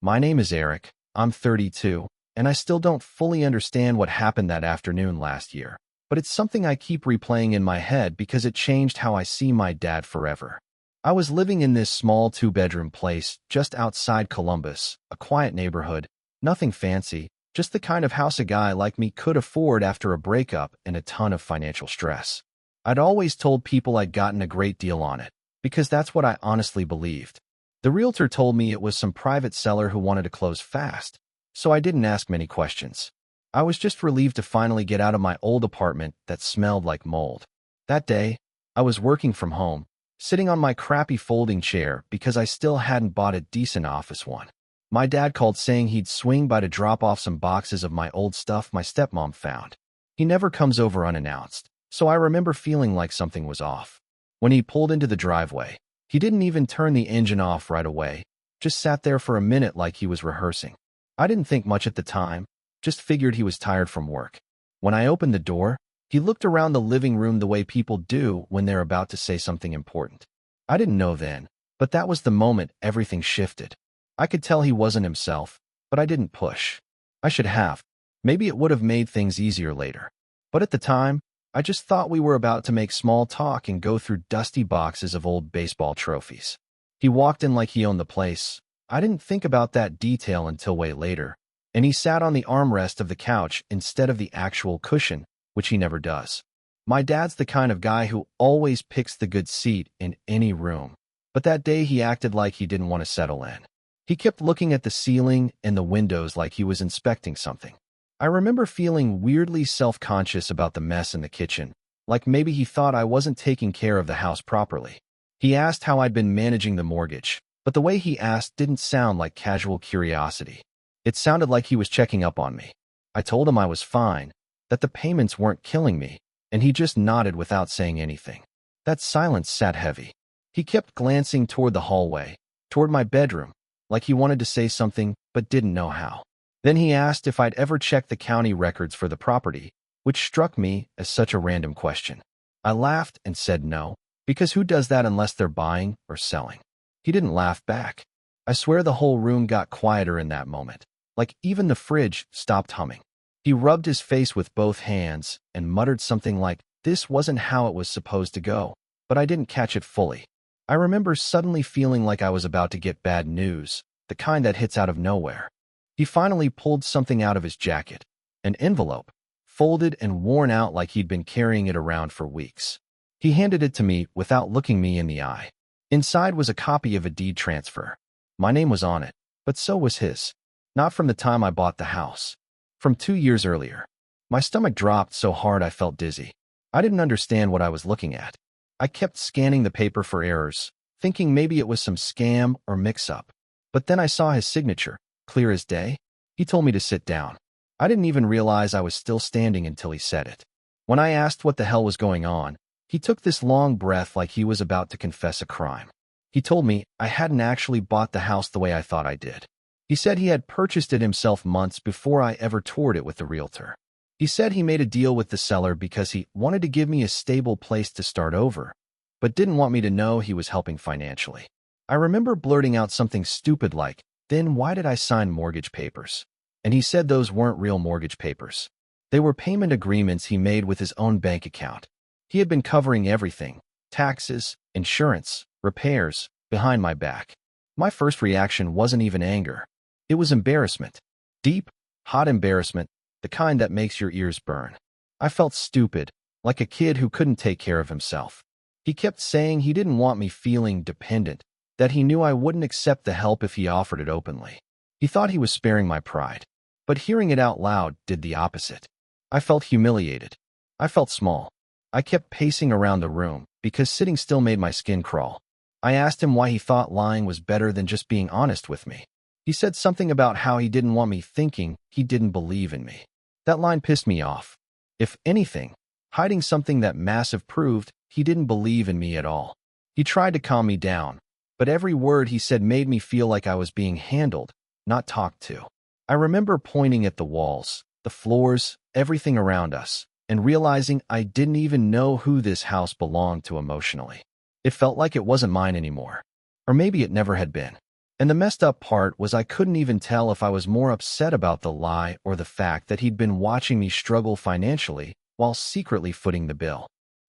My name is Eric, I'm 32, and I still don't fully understand what happened that afternoon last year. But it's something I keep replaying in my head because it changed how I see my dad forever. I was living in this small two-bedroom place just outside Columbus, a quiet neighborhood, nothing fancy, just the kind of house a guy like me could afford after a breakup and a ton of financial stress. I'd always told people I'd gotten a great deal on it, because that's what I honestly believed. The realtor told me it was some private seller who wanted to close fast, so I didn't ask many questions. I was just relieved to finally get out of my old apartment that smelled like mold. That day, I was working from home, sitting on my crappy folding chair because I still hadn't bought a decent office one. My dad called saying he'd swing by to drop off some boxes of my old stuff my stepmom found. He never comes over unannounced, so I remember feeling like something was off. When he pulled into the driveway, he didn't even turn the engine off right away, just sat there for a minute like he was rehearsing. I didn't think much at the time, just figured he was tired from work. When I opened the door, he looked around the living room the way people do when they're about to say something important. I didn't know then, but that was the moment everything shifted. I could tell he wasn't himself, but I didn't push. I should have. Maybe it would have made things easier later. But at the time, I just thought we were about to make small talk and go through dusty boxes of old baseball trophies. He walked in like he owned the place. I didn't think about that detail until way later, and he sat on the armrest of the couch instead of the actual cushion, which he never does. My dad's the kind of guy who always picks the good seat in any room, but that day he acted like he didn't want to settle in. He kept looking at the ceiling and the windows like he was inspecting something. I remember feeling weirdly self-conscious about the mess in the kitchen, like maybe he thought I wasn't taking care of the house properly. He asked how I'd been managing the mortgage, but the way he asked didn't sound like casual curiosity. It sounded like he was checking up on me. I told him I was fine, that the payments weren't killing me, and he just nodded without saying anything. That silence sat heavy. He kept glancing toward the hallway, toward my bedroom, like he wanted to say something but didn't know how. Then he asked if I'd ever checked the county records for the property, which struck me as such a random question. I laughed and said no, because who does that unless they're buying or selling? He didn't laugh back. I swear the whole room got quieter in that moment, like even the fridge stopped humming. He rubbed his face with both hands and muttered something like, "This wasn't how it was supposed to go," but I didn't catch it fully. I remember suddenly feeling like I was about to get bad news, the kind that hits out of nowhere. He finally pulled something out of his jacket, an envelope, folded and worn out like he'd been carrying it around for weeks. He handed it to me without looking me in the eye. Inside was a copy of a deed transfer. My name was on it, but so was his. Not from the time I bought the house. From 2 years earlier. My stomach dropped so hard I felt dizzy. I didn't understand what I was looking at. I kept scanning the paper for errors, thinking maybe it was some scam or mix-up. But then I saw his signature, clear as day. He told me to sit down. I didn't even realize I was still standing until he said it. When I asked what the hell was going on, he took this long breath like he was about to confess a crime. He told me I hadn't actually bought the house the way I thought I did. He said he had purchased it himself months before I ever toured it with the realtor. He said he made a deal with the seller because he wanted to give me a stable place to start over, but didn't want me to know he was helping financially. I remember blurting out something stupid like, "Then why did I sign mortgage papers?" And he said those weren't real mortgage papers. They were payment agreements he made with his own bank account. He had been covering everything, taxes, insurance, repairs, behind my back. My first reaction wasn't even anger. It was embarrassment. Deep, hot embarrassment, the kind that makes your ears burn. I felt stupid, like a kid who couldn't take care of himself. He kept saying he didn't want me feeling dependent, that he knew I wouldn't accept the help if he offered it openly. He thought he was sparing my pride, but hearing it out loud did the opposite. I felt humiliated. I felt small. I kept pacing around the room because sitting still made my skin crawl. I asked him why he thought lying was better than just being honest with me. He said something about how he didn't want me thinking he didn't believe in me. That line pissed me off. If anything, hiding something that massive proved he didn't believe in me at all. He tried to calm me down, but every word he said made me feel like I was being handled, not talked to. I remember pointing at the walls, the floors, everything around us, and realizing I didn't even know who this house belonged to emotionally. It felt like it wasn't mine anymore. Or maybe it never had been. And the messed up part was I couldn't even tell if I was more upset about the lie or the fact that he'd been watching me struggle financially while secretly footing the bill.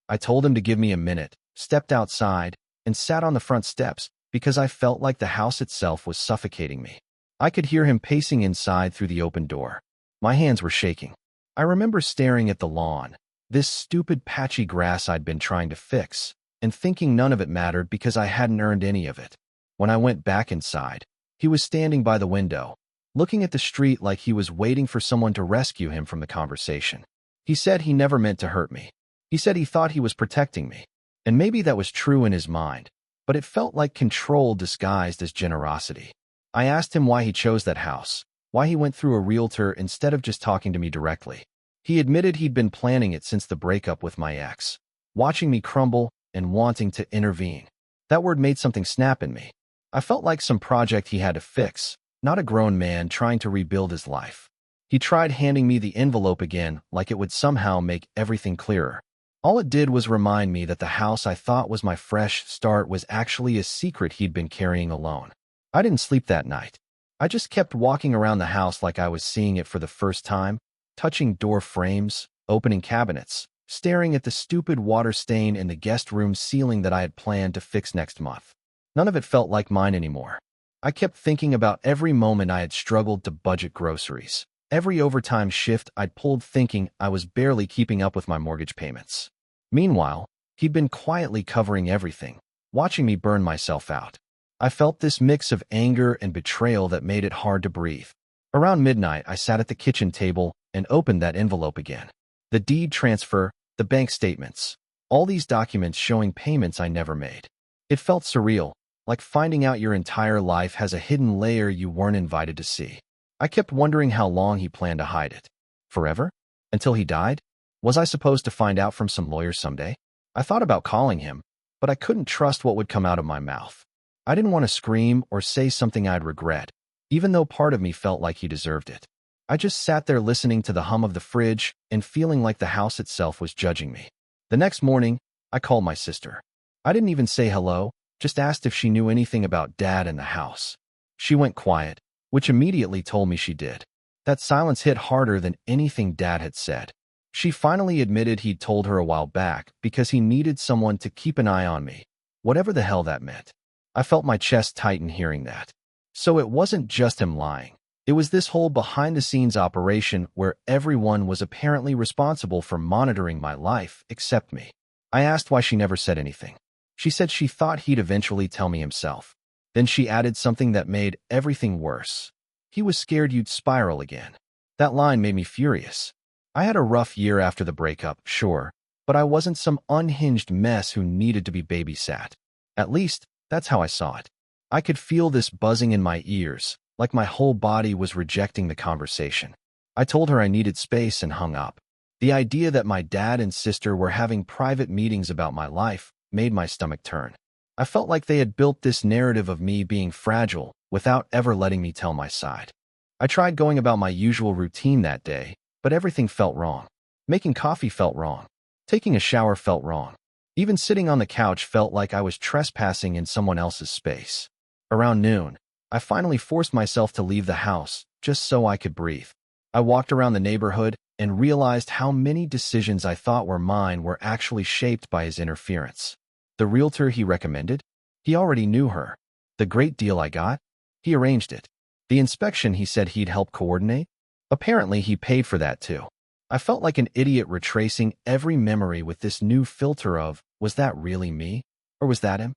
I told him to give me a minute, stepped outside, and sat on the front steps because I felt like the house itself was suffocating me. I could hear him pacing inside through the open door. My hands were shaking. I remember staring at the lawn, this stupid patchy grass I'd been trying to fix, and thinking none of it mattered because I hadn't earned any of it. When I went back inside, he was standing by the window, looking at the street like he was waiting for someone to rescue him from the conversation. He said he never meant to hurt me. He said he thought he was protecting me. And maybe that was true in his mind, but it felt like control disguised as generosity. I asked him why he chose that house, why he went through a realtor instead of just talking to me directly. He admitted he'd been planning it since the breakup with my ex, watching me crumble and wanting to intervene. That word made something snap in me. I felt like some project he had to fix, not a grown man trying to rebuild his life. He tried handing me the envelope again like it would somehow make everything clearer. All it did was remind me that the house I thought was my fresh start was actually a secret he'd been carrying alone. I didn't sleep that night. I just kept walking around the house like I was seeing it for the first time, touching door frames, opening cabinets, staring at the stupid water stain in the guest room ceiling that I had planned to fix next month. None of it felt like mine anymore. I kept thinking about every moment I had struggled to budget groceries, every overtime shift I'd pulled thinking I was barely keeping up with my mortgage payments. Meanwhile, he'd been quietly covering everything, watching me burn myself out. I felt this mix of anger and betrayal that made it hard to breathe. Around midnight, I sat at the kitchen table and opened that envelope again. The deed transfer, the bank statements, all these documents showing payments I never made. It felt surreal, like finding out your entire life has a hidden layer you weren't invited to see. I kept wondering how long he planned to hide it. Forever? Until he died? Was I supposed to find out from some lawyer someday? I thought about calling him, but I couldn't trust what would come out of my mouth. I didn't want to scream or say something I'd regret, even though part of me felt like he deserved it. I just sat there listening to the hum of the fridge and feeling like the house itself was judging me. The next morning, I called my sister. I didn't even say hello, just asked if she knew anything about Dad and the house. She went quiet, which immediately told me she did. That silence hit harder than anything Dad had said. She finally admitted he'd told her a while back because he needed someone to keep an eye on me, whatever the hell that meant. I felt my chest tighten hearing that. So it wasn't just him lying. It was this whole behind-the-scenes operation where everyone was apparently responsible for monitoring my life except me. I asked why she never said anything. She said she thought he'd eventually tell me himself. Then she added something that made everything worse. He was scared you'd spiral again. That line made me furious. I had a rough year after the breakup, sure, but I wasn't some unhinged mess who needed to be babysat. At least, that's how I saw it. I could feel this buzzing in my ears, like my whole body was rejecting the conversation. I told her I needed space and hung up. The idea that my dad and sister were having private meetings about my life made my stomach turn. I felt like they had built this narrative of me being fragile without ever letting me tell my side. I tried going about my usual routine that day, but everything felt wrong. Making coffee felt wrong. Taking a shower felt wrong. Even sitting on the couch felt like I was trespassing in someone else's space. Around noon, I finally forced myself to leave the house just so I could breathe. I walked around the neighborhood and realized how many decisions I thought were mine were actually shaped by his interference. The realtor he recommended? He already knew her. The great deal I got? He arranged it. The inspection he said he'd help coordinate? Apparently he paid for that too. I felt like an idiot retracing every memory with this new filter of, was that really me? Or was that him?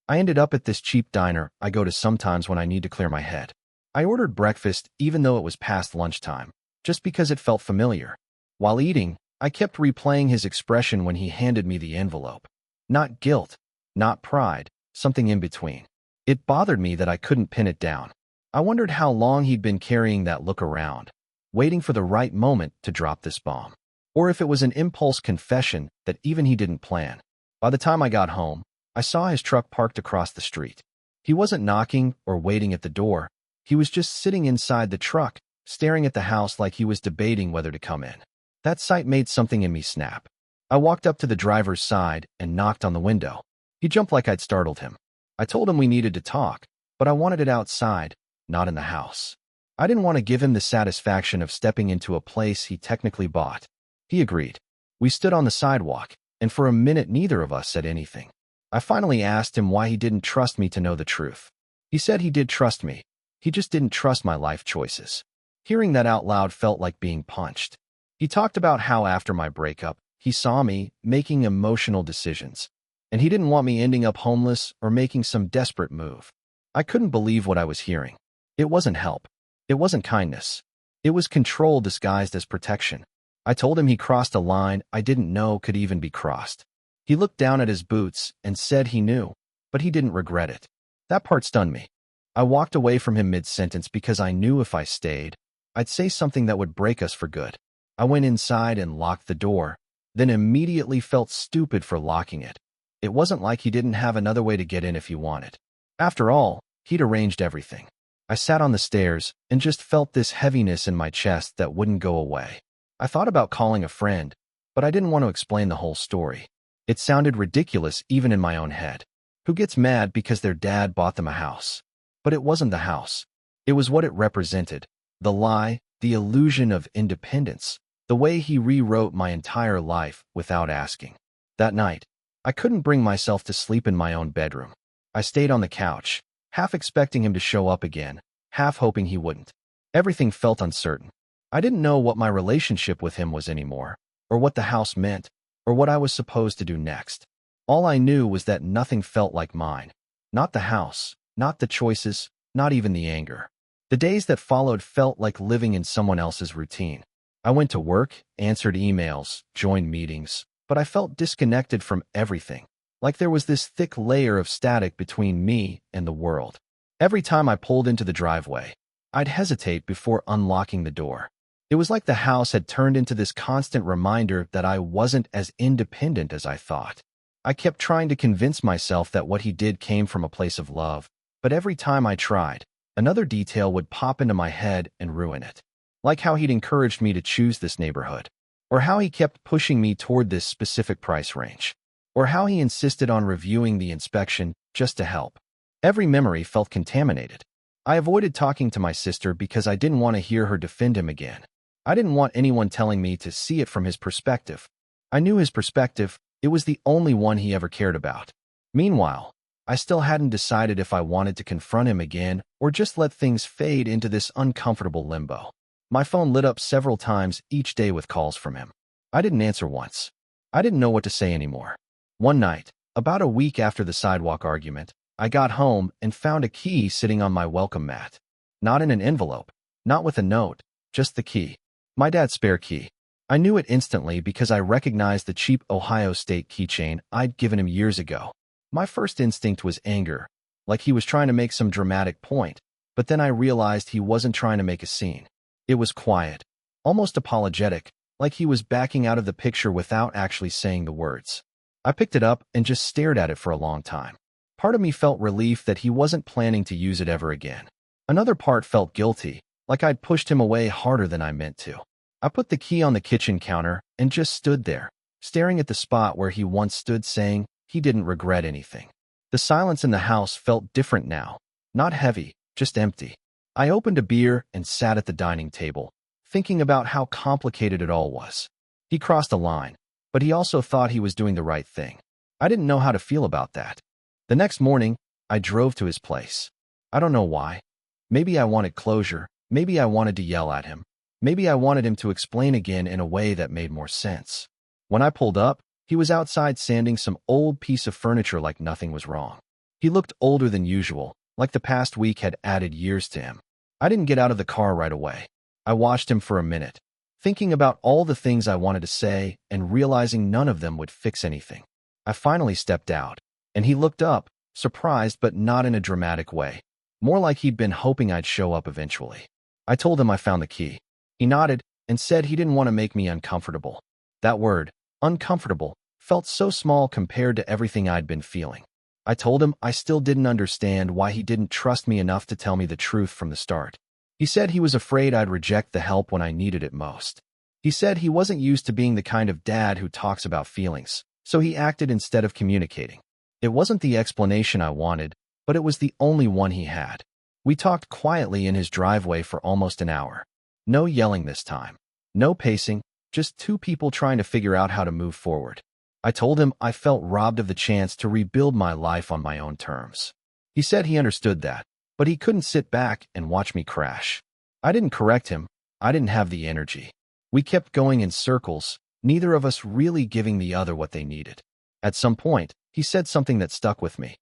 I ended up at this cheap diner I go to sometimes when I need to clear my head. I ordered breakfast even though it was past lunchtime, just because it felt familiar. While eating, I kept replaying his expression when he handed me the envelope. Not guilt, not pride, something in between. It bothered me that I couldn't pin it down. I wondered how long he'd been carrying that look around, waiting for the right moment to drop this bomb. Or if it was an impulse confession that even he didn't plan. By the time I got home, I saw his truck parked across the street. He wasn't knocking or waiting at the door. He was just sitting inside the truck, staring at the house like he was debating whether to come in. That sight made something in me snap. I walked up to the driver's side and knocked on the window. He jumped like I'd startled him. I told him we needed to talk, but I wanted it outside, not in the house. I didn't want to give him the satisfaction of stepping into a place he technically bought. He agreed. We stood on the sidewalk, and for a minute neither of us said anything. I finally asked him why he didn't trust me to know the truth. He said he did trust me. He just didn't trust my life choices. Hearing that out loud felt like being punched. He talked about how after my breakup, he saw me making emotional decisions, and he didn't want me ending up homeless or making some desperate move. I couldn't believe what I was hearing. It wasn't help. It wasn't kindness. It was control disguised as protection. I told him he crossed a line I didn't know could even be crossed. He looked down at his boots and said he knew, but he didn't regret it. That part stunned me. I walked away from him mid-sentence because I knew if I stayed, I'd say something that would break us for good. I went inside and locked the door, then immediately felt stupid for locking it. It wasn't like he didn't have another way to get in if he wanted. After all, he'd arranged everything. I sat on the stairs and just felt this heaviness in my chest that wouldn't go away. I thought about calling a friend, but I didn't want to explain the whole story. It sounded ridiculous even in my own head. Who gets mad because their dad bought them a house? But it wasn't the house. It was what it represented. The lie, the illusion of independence, the way he rewrote my entire life without asking. That night, I couldn't bring myself to sleep in my own bedroom. I stayed on the couch, half expecting him to show up again, half hoping he wouldn't. Everything felt uncertain. I didn't know what my relationship with him was anymore, or what the house meant, or what I was supposed to do next. All I knew was that nothing felt like mine. Not the house, not the choices, not even the anger. The days that followed felt like living in someone else's routine. I went to work, answered emails, joined meetings, but I felt disconnected from everything, like there was this thick layer of static between me and the world. Every time I pulled into the driveway, I'd hesitate before unlocking the door. It was like the house had turned into this constant reminder that I wasn't as independent as I thought. I kept trying to convince myself that what he did came from a place of love, but every time I tried, another detail would pop into my head and ruin it. Like how he'd encouraged me to choose this neighborhood, or how he kept pushing me toward this specific price range, or how he insisted on reviewing the inspection just to help. Every memory felt contaminated. I avoided talking to my sister because I didn't want to hear her defend him again. I didn't want anyone telling me to see it from his perspective. I knew his perspective. It was the only one he ever cared about. Meanwhile, I still hadn't decided if I wanted to confront him again or just let things fade into this uncomfortable limbo. My phone lit up several times each day with calls from him. I didn't answer once. I didn't know what to say anymore. One night, about a week after the sidewalk argument, I got home and found a key sitting on my welcome mat. Not in an envelope, not with a note, just the key. My dad's spare key. I knew it instantly because I recognized the cheap Ohio State keychain I'd given him years ago. My first instinct was anger, like he was trying to make some dramatic point, but then I realized he wasn't trying to make a scene. It was quiet, almost apologetic, like he was backing out of the picture without actually saying the words. I picked it up and just stared at it for a long time. Part of me felt relief that he wasn't planning to use it ever again. Another part felt guilty, like I'd pushed him away harder than I meant to. I put the key on the kitchen counter and just stood there, staring at the spot where he once stood, saying he didn't regret anything. The silence in the house felt different now, not heavy, just empty. I opened a beer and sat at the dining table, thinking about how complicated it all was. He crossed a line, but he also thought he was doing the right thing. I didn't know how to feel about that. The next morning, I drove to his place. I don't know why. Maybe I wanted closure. Maybe I wanted to yell at him. Maybe I wanted him to explain again in a way that made more sense. When I pulled up, he was outside sanding some old piece of furniture like nothing was wrong. He looked older than usual, like the past week had added years to him. I didn't get out of the car right away. I watched him for a minute, thinking about all the things I wanted to say and realizing none of them would fix anything. I finally stepped out, and he looked up, surprised but not in a dramatic way, more like he'd been hoping I'd show up eventually. I told him I found the key. He nodded and said he didn't want to make me uncomfortable. That word, uncomfortable, felt so small compared to everything I'd been feeling. I told him I still didn't understand why he didn't trust me enough to tell me the truth from the start. He said he was afraid I'd reject the help when I needed it most. He said he wasn't used to being the kind of dad who talks about feelings, so he acted instead of communicating. It wasn't the explanation I wanted, but it was the only one he had. We talked quietly in his driveway for almost an hour. No yelling this time. No pacing, just two people trying to figure out how to move forward. I told him I felt robbed of the chance to rebuild my life on my own terms. He said he understood that, but he couldn't sit back and watch me crash. I didn't correct him. I didn't have the energy. We kept going in circles, neither of us really giving the other what they needed. At some point, he said something that stuck with me.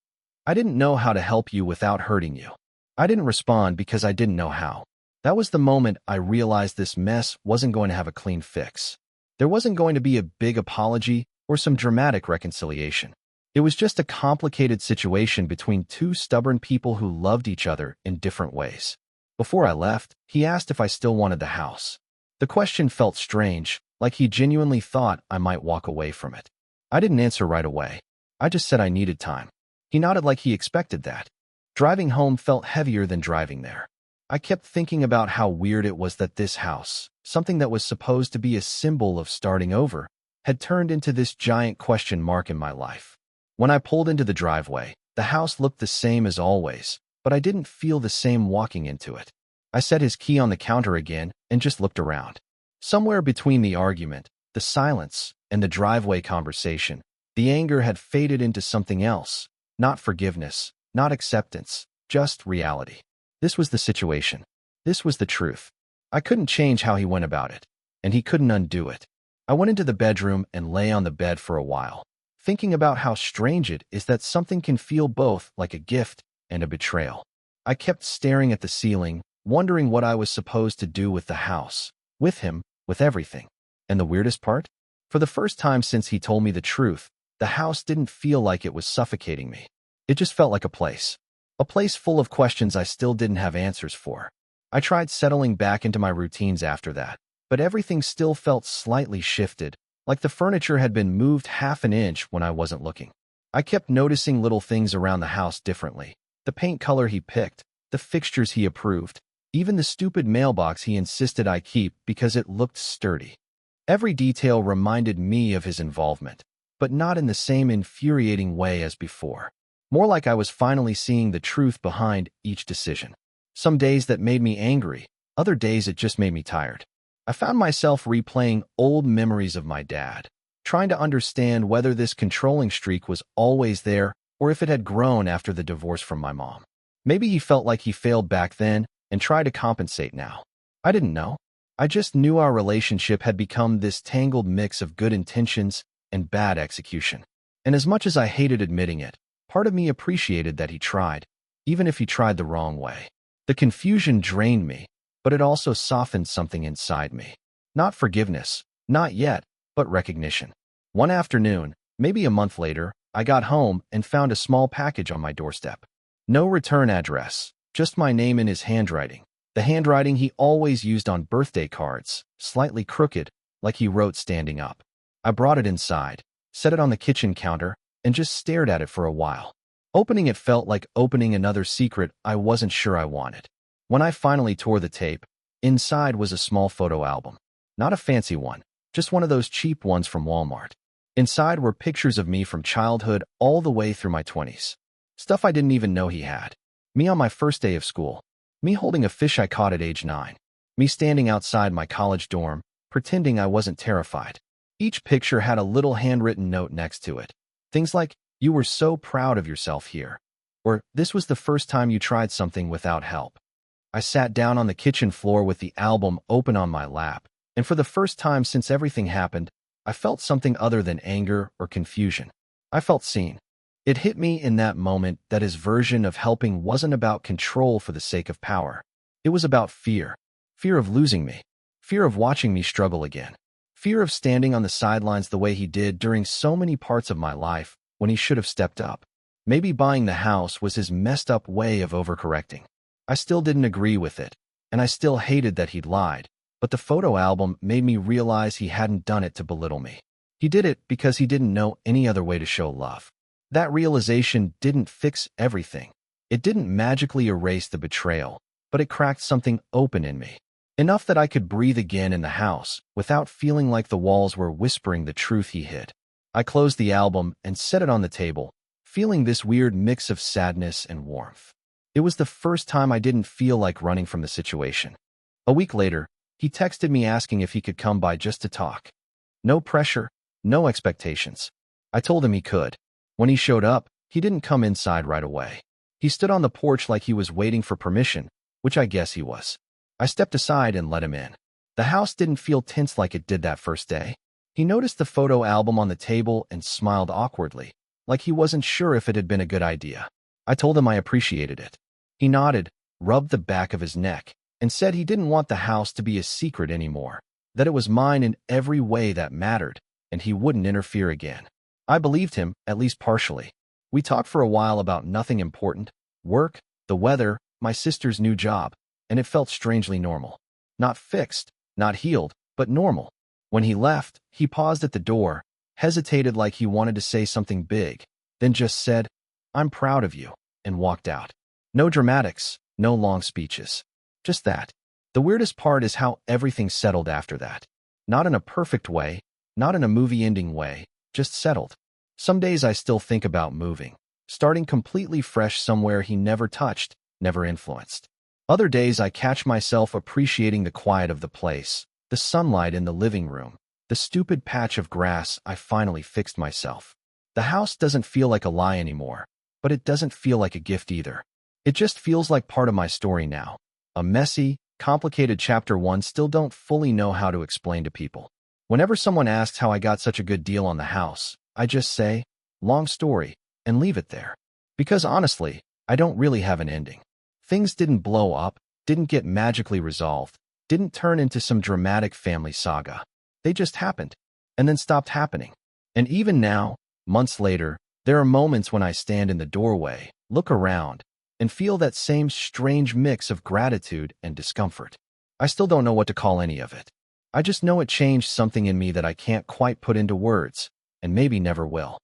I didn't know how to help you without hurting you. I didn't respond because I didn't know how. That was the moment I realized this mess wasn't going to have a clean fix. There wasn't going to be a big apology or some dramatic reconciliation. It was just a complicated situation between two stubborn people who loved each other in different ways. Before I left, he asked if I still wanted the house. The question felt strange, like he genuinely thought I might walk away from it. I didn't answer right away. I just said I needed time. He nodded like he expected that. Driving home felt heavier than driving there. I kept thinking about how weird it was that this house, something that was supposed to be a symbol of starting over, had turned into this giant question mark in my life. When I pulled into the driveway, the house looked the same as always, but I didn't feel the same walking into it. I set his key on the counter again and just looked around. Somewhere between the argument, the silence, and the driveway conversation, the anger had faded into something else. Not forgiveness, not acceptance, just reality. This was the situation. This was the truth. I couldn't change how he went about it, and he couldn't undo it. I went into the bedroom and lay on the bed for a while, thinking about how strange it is that something can feel both like a gift and a betrayal. I kept staring at the ceiling, wondering what I was supposed to do with the house, with him, with everything. And the weirdest part? For the first time since he told me the truth, the house didn't feel like it was suffocating me. It just felt like a place full of questions I still didn't have answers for. I tried settling back into my routines after that, but everything still felt slightly shifted, like the furniture had been moved half an inch when I wasn't looking. I kept noticing little things around the house differently. The paint color he picked, the fixtures he approved, even the stupid mailbox he insisted I keep because it looked sturdy. Every detail reminded me of his involvement, but not in the same infuriating way as before. More like I was finally seeing the truth behind each decision. Some days that made me angry, other days it just made me tired. I found myself replaying old memories of my dad, trying to understand whether this controlling streak was always there or if it had grown after the divorce from my mom. Maybe he felt like he failed back then and tried to compensate now. I didn't know. I just knew our relationship had become this tangled mix of good intentions and bad execution. And as much as I hated admitting it, part of me appreciated that he tried, even if he tried the wrong way. The confusion drained me, but it also softened something inside me. Not forgiveness, not yet, but recognition. One afternoon, maybe a month later, I got home and found a small package on my doorstep. No return address, just my name in his handwriting. The handwriting he always used on birthday cards, slightly crooked, like he wrote standing up. I brought it inside, set it on the kitchen counter, and just stared at it for a while. Opening it felt like opening another secret I wasn't sure I wanted. When I finally tore the tape, inside was a small photo album. Not a fancy one, just one of those cheap ones from Walmart. Inside were pictures of me from childhood all the way through my 20s. Stuff I didn't even know he had. Me on my first day of school. Me holding a fish I caught at age 9. Me standing outside my college dorm, pretending I wasn't terrified. Each picture had a little handwritten note next to it. Things like, "You were so proud of yourself here," or "This was the first time you tried something without help." I sat down on the kitchen floor with the album open on my lap, and for the first time since everything happened, I felt something other than anger or confusion. I felt seen. It hit me in that moment that his version of helping wasn't about control for the sake of power. It was about fear. Fear of losing me. Fear of watching me struggle again. Fear of standing on the sidelines the way he did during so many parts of my life when he should have stepped up. Maybe buying the house was his messed up way of overcorrecting. I still didn't agree with it, and I still hated that he'd lied, but the photo album made me realize he hadn't done it to belittle me. He did it because he didn't know any other way to show love. That realization didn't fix everything. It didn't magically erase the betrayal, but it cracked something open in me. Enough that I could breathe again in the house without feeling like the walls were whispering the truth he hid. I closed the album and set it on the table, feeling this weird mix of sadness and warmth. It was the first time I didn't feel like running from the situation. A week later, he texted me asking if he could come by just to talk. No pressure, no expectations. I told him he could. When he showed up, he didn't come inside right away. He stood on the porch like he was waiting for permission, which I guess he was. I stepped aside and let him in. The house didn't feel tense like it did that first day. He noticed the photo album on the table and smiled awkwardly, like he wasn't sure if it had been a good idea. I told him I appreciated it. He nodded, rubbed the back of his neck, and said he didn't want the house to be a secret anymore, that it was mine in every way that mattered, and he wouldn't interfere again. I believed him, at least partially. We talked for a while about nothing important, work, the weather, my sister's new job, and it felt strangely normal. Not fixed, not healed, but normal. When he left, he paused at the door, hesitated like he wanted to say something big, then just said, "I'm proud of you," and walked out. No dramatics, no long speeches. Just that. The weirdest part is how everything settled after that. Not in a perfect way, not in a movie-ending way, just settled. Some days I still think about moving, starting completely fresh somewhere he never touched, never influenced. Other days I catch myself appreciating the quiet of the place, the sunlight in the living room, the stupid patch of grass I finally fixed myself. The house doesn't feel like a lie anymore, but it doesn't feel like a gift either. It just feels like part of my story now. A messy, complicated chapter one still don't fully know how to explain to people. Whenever someone asks how I got such a good deal on the house, I just say, long story, and leave it there. Because honestly, I don't really have an ending. Things didn't blow up, didn't get magically resolved, didn't turn into some dramatic family saga. They just happened, and then stopped happening. And even now, months later, there are moments when I stand in the doorway, look around, and feel that same strange mix of gratitude and discomfort. I still don't know what to call any of it. I just know it changed something in me that I can't quite put into words, and maybe never will.